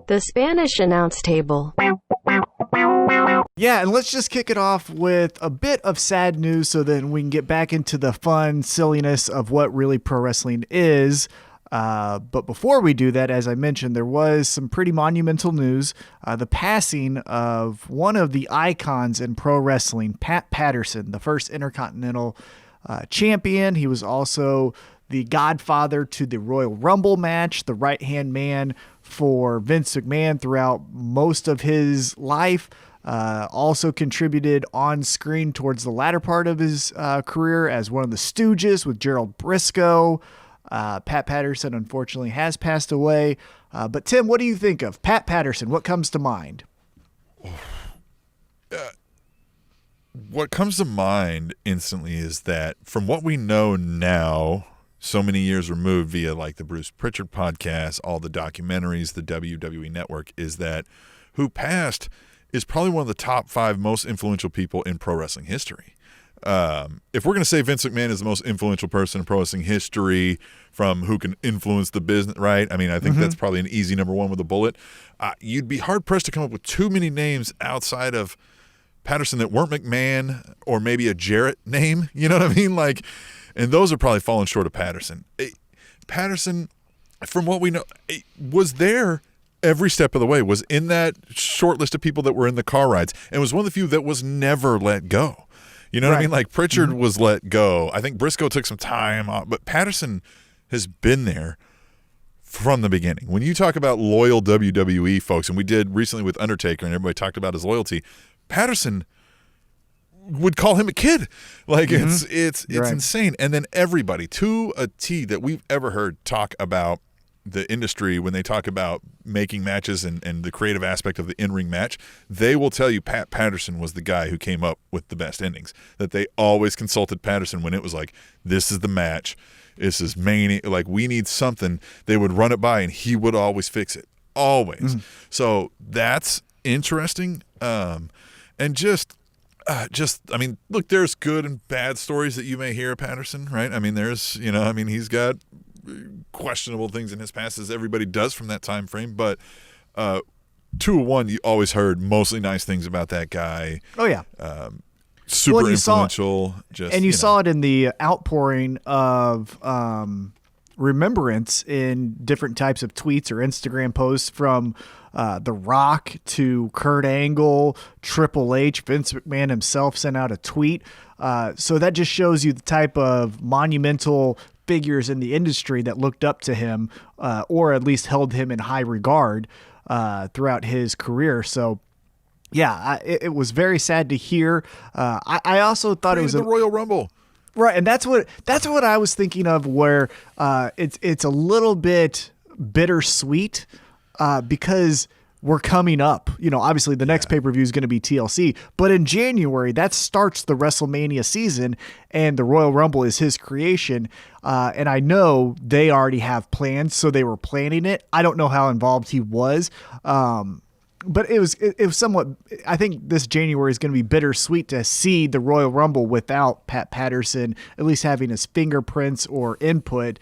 The Spanish announce table. Yeah, and let's just kick it off with a bit of sad news so then we can get back into the fun silliness of what really pro wrestling is. But before we do that, as I mentioned, there was some pretty monumental news. The passing of one of the icons in pro wrestling, Pat Patterson, the first Intercontinental champion. He was also the godfather to the Royal Rumble match, the right-hand man for Vince McMahon throughout most of his life. Also contributed on screen towards the latter part of his career as one of the Stooges with Gerald Briscoe. Pat Patterson, unfortunately, has passed away. But Tim, what do you think of Pat Patterson? What comes to mind? What comes to mind instantly is that from what we know now, so many years removed via like the Bruce Pritchard podcast, all the documentaries, the WWE Network, is that who passed is probably one of the top 5 most influential people in pro wrestling history. If we're going to say Vince McMahon is the most influential person in pro wrestling history from who can influence the business, right? I mean, I think that's probably an easy number 1 with a bullet. You'd be hard-pressed to come up with too many names outside of Patterson that weren't McMahon or maybe a Jarrett name, you know what I mean? Like, and those are probably falling short of Patterson. Patterson, from what we know, was there every step of the way, was in that short list of people that were in the car rides, and was one of the few that was never let go. You know what I mean? Like Pritchard was let go. I think Briscoe took some time off, but Patterson has been there from the beginning. When you talk about loyal WWE folks, and we did recently with Undertaker, and everybody talked about his loyalty, Patterson would call him a kid. Like it's insane. And then everybody to a T that we've ever heard talk about the industry when they talk about making matches and the creative aspect of the in-ring match, they will tell you Pat Patterson was the guy who came up with the best endings, that they always consulted Patterson when it was like, this is the match, this is main, like we need something. They would run it by and he would always fix it. Always. So that's interesting. And just, I mean, look, there's good and bad stories that you may hear of Patterson, right? I mean, there's, he's got questionable things in his past, as everybody does from that time frame, but 2-1, you always heard mostly nice things about that guy. Oh yeah, super influential. You saw it in the outpouring of remembrance in different types of tweets or Instagram posts from The Rock to Kurt Angle, Triple H, Vince McMahon himself sent out a tweet. So that just shows you the type of monumental figures in the industry that looked up to him, or at least held him in high regard throughout his career. So, yeah, it was very sad to hear. I also thought it was the Royal Rumble, right? And that's what I was thinking of, where it's a little bit bittersweet because we're coming up. Obviously the next pay-per-view is going to be TLC, but in January, that starts the WrestleMania season, and the Royal Rumble is his creation. And I know they already have plans, so they were planning it. I don't know how involved he was. But it was somewhat, I think this January is going to be bittersweet to see the Royal Rumble without Pat Patterson, at least having his fingerprints or input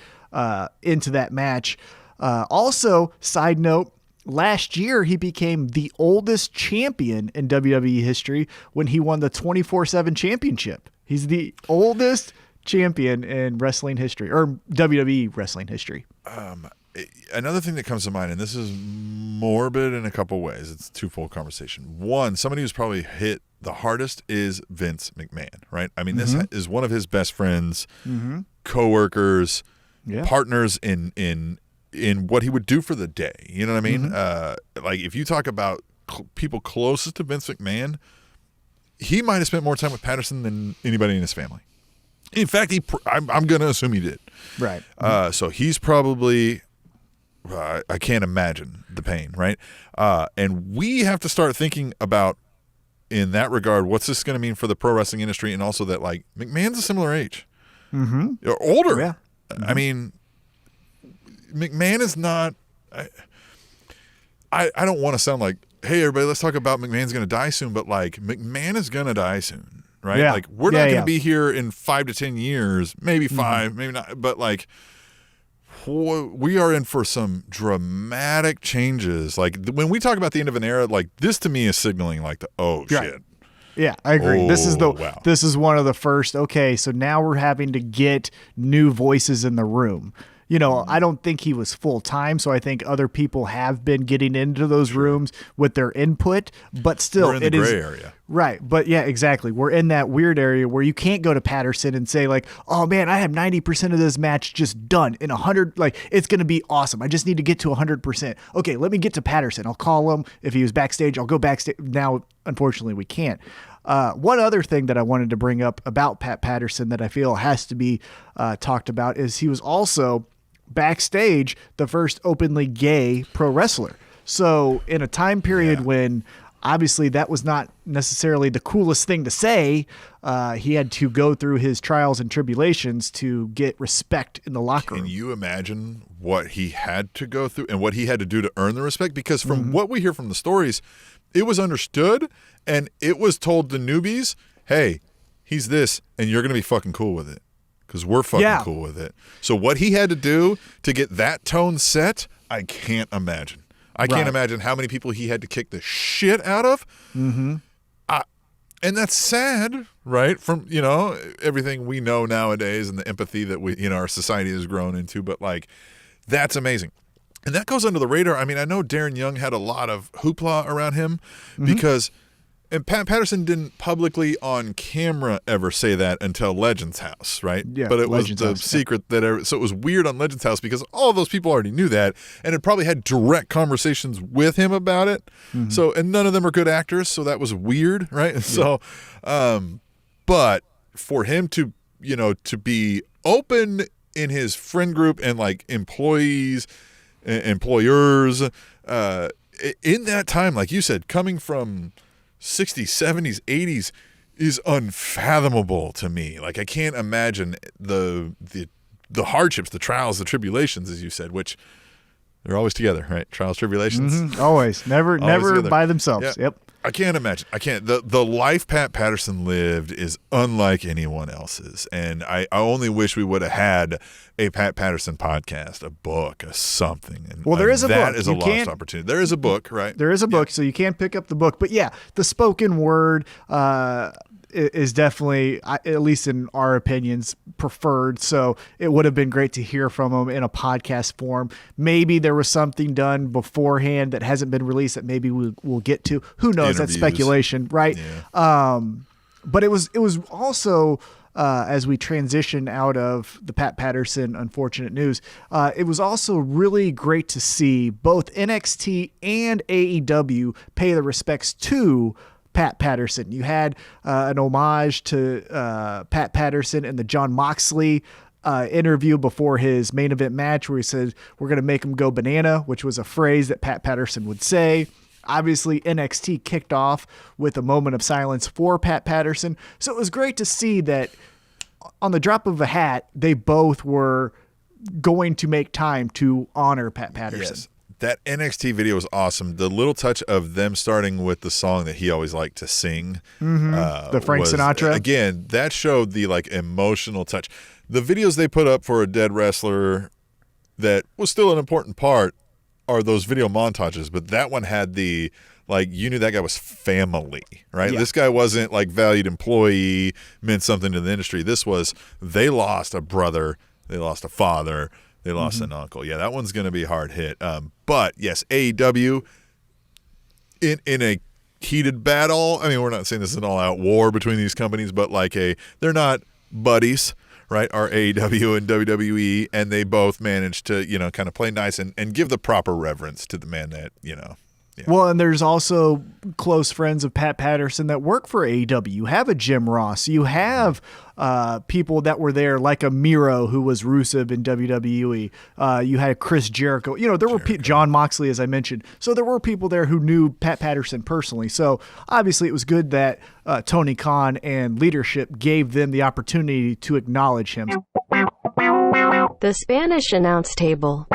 into that match. Also, side note, last year, he became the oldest champion in WWE history when he won the 24/7 championship. He's the oldest champion in wrestling history, or WWE wrestling history. Another thing that comes to mind, and this is morbid in a couple ways, it's a twofold conversation. One, somebody who's probably hit the hardest is Vince McMahon, right? I mean, this is one of his best friends, coworkers, partners in what he would do for the day. You know what I mean? Like if you talk about people closest to Vince McMahon, he might have spent more time with Patterson than anybody in his family. In fact, I'm going to assume he did. Right. So he's probably, I can't imagine the pain, right? And we have to start thinking about, in that regard, what's this going to mean for the pro wrestling industry, and also that, like, McMahon's a similar age. Or older. Yeah. I mean, McMahon is not, I don't want to sound like, hey, everybody, let's talk about McMahon's going to die soon, but, like, McMahon is going to die soon, right? Yeah. Like, we're not going to be here in 5 to 10 years, maybe 5, maybe not, but, like, we are in for some dramatic changes. Like when we talk about the end of an era, like this to me is signaling like shit. Yeah, I agree. This is wow. This is one of the first. Okay, so now we're having to get new voices in the room. You know, I don't think he was full time, so I think other people have been getting into those rooms with their input, but still, we're in the gray area. Right. But yeah, exactly. We're in that weird area where you can't go to Patterson and say like, oh man, I have 90% of this match just done in 100. Like it's going to be awesome. I just need to get to 100%. Okay, let me get to Patterson. I'll call him. If he was backstage, I'll go backstage. Now, unfortunately, we can't. One other thing that I wanted to bring up about Pat Patterson that I feel has to be talked about is he was also backstage the first openly gay pro wrestler. So in a time period when obviously that was not necessarily the coolest thing to say, he had to go through his trials and tribulations to get respect in the locker room. Can you imagine what he had to go through and what he had to do to earn the respect? Because from what we hear from the stories, it was understood and it was told to newbies, hey, he's this and you're going to be fucking cool with it. Because we're fucking cool with it. So what he had to do to get that tone set, I can't imagine. I can't imagine how many people he had to kick the shit out of. Mm-hmm. And that's sad, right? From, you know, everything we know nowadays and the empathy that we, you know, our society has grown into. But like, that's amazing. And that goes under the radar. I mean, I know Darren Young had a lot of hoopla around him because... And Pat Patterson didn't publicly on camera ever say that until Legends House, right? Yeah, but it Legends was the House, secret that so it was weird on Legends House because all of those people already knew that and had probably had direct conversations with him about it. So, and none of them are good actors, so that was weird, right? Yeah. So, but for him to, you know, to be open in his friend group and like employees, employers, in that time, like you said, coming from 60s, 70s, 80s is unfathomable to me. Like I can't imagine the hardships, the trials, the tribulations, as you said, which they're always together, right? Trials, tribulations. Always. Never together. by themselves. Yeah. Yep. I can't imagine. I can't. The life Pat Patterson lived is unlike anyone else's. And I only wish we would have had a Pat Patterson podcast, a book, a something. And well, there is a book. That is a lost opportunity. There is a book, right? There is a book, so you can pick up the book. But yeah, the spoken word is definitely, at least in our opinions, preferred. So it would have been great to hear from him in a podcast form. Maybe there was something done beforehand that hasn't been released that maybe we'll get to. Who knows? Interviews. That's speculation, right? Yeah. But it was also, as we transition out of the Pat Patterson unfortunate news, it was also really great to see both NXT and AEW pay the respects to Pat Patterson. You had an homage to Pat Patterson in the Jon Moxley interview before his main event match where he said, we're going to make him go banana, which was a phrase that Pat Patterson would say. Obviously, NXT kicked off with a moment of silence for Pat Patterson. So it was great to see that on the drop of a hat, they both were going to make time to honor Pat Patterson. Yes. That NXT video was awesome. The little touch of them starting with the song that he always liked to sing. The Frank Sinatra. Again, that showed the like emotional touch. The videos they put up for a dead wrestler that was still an important part are those video montages, but that one had the, like, you knew that guy was family, right? Yeah. This guy wasn't like valued employee, meant something to the industry. This was, they lost a brother, they lost a father, they lost an uncle. Yeah, that one's going to be a hard hit. But yes, AEW in a heated battle. I mean, we're not saying this is an all-out war between these companies, but like they're not buddies, right? Are AEW and WWE, and they both managed to, you know, kind of play nice and give the proper reverence to the man that, you know. Yeah. Well, and there's also close friends of Pat Patterson that work for AEW. You have a Jim Ross. You have people that were there, like a Miro, who was Rusev in WWE. You had Chris Jericho. You know, there were Jon Moxley, as I mentioned. So there were people there who knew Pat Patterson personally. So obviously it was good that Tony Khan and leadership gave them the opportunity to acknowledge him. The Spanish announce table.